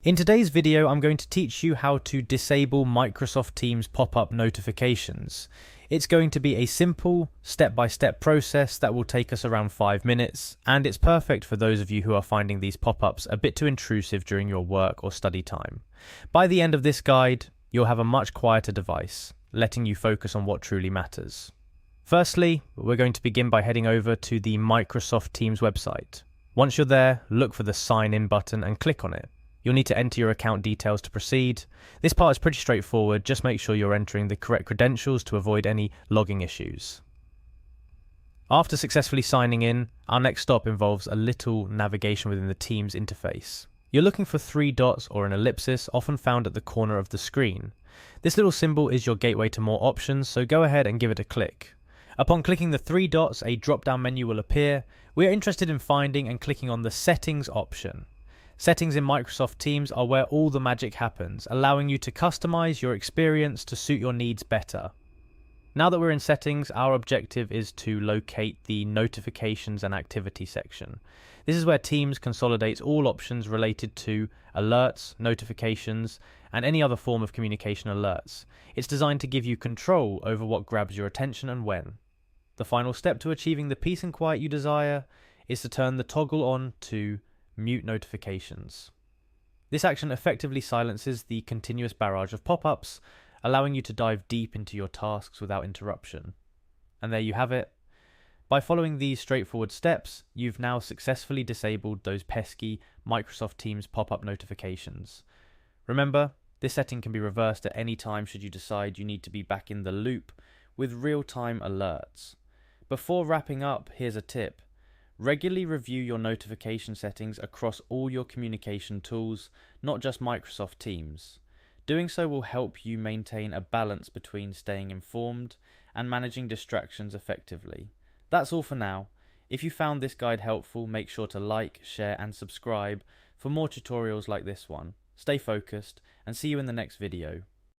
In today's video, I'm going to teach you how to disable Microsoft Teams pop-up notifications. It's going to be a simple, step-by-step process that will take us around 5 minutes, and it's perfect for those of you who are finding these pop-ups a bit too intrusive during your work or study time. By the end of this guide, you'll have a much quieter device, letting you focus on what truly matters. Firstly, we're going to begin by heading over to the Microsoft Teams website. Once you're there, look for the Sign In button and click on it. You'll need to enter your account details to proceed. This part is pretty straightforward, just make sure you're entering the correct credentials to avoid any logging issues. After successfully signing in, our next stop involves a little navigation within the Teams interface. You're looking for 3 dots or an ellipsis, often found at the corner of the screen. This little symbol is your gateway to more options, so go ahead and give it a click. Upon clicking the 3 dots, a drop-down menu will appear. We are interested in finding and clicking on the Settings option. Settings in Microsoft Teams are where all the magic happens, allowing you to customize your experience to suit your needs better. Now that we're in Settings, our objective is to locate the Notifications and Activity section. This is where Teams consolidates all options related to alerts, notifications, and any other form of communication alerts. It's designed to give you control over what grabs your attention and when. The final step to achieving the peace and quiet you desire is to turn the toggle on to Mute Notifications. This action effectively silences the continuous barrage of pop-ups, allowing you to dive deep into your tasks without interruption. And there you have it. By following these straightforward steps, you've now successfully disabled those pesky Microsoft Teams pop-up notifications. Remember, this setting can be reversed at any time should you decide you need to be back in the loop with real-time alerts. Before wrapping up, here's a tip. Regularly review your notification settings across all your communication tools, not just Microsoft Teams. Doing so will help you maintain a balance between staying informed and managing distractions effectively. That's all for now. If you found this guide helpful, make sure to like, share and subscribe for more tutorials like this one. Stay focused and see you in the next video.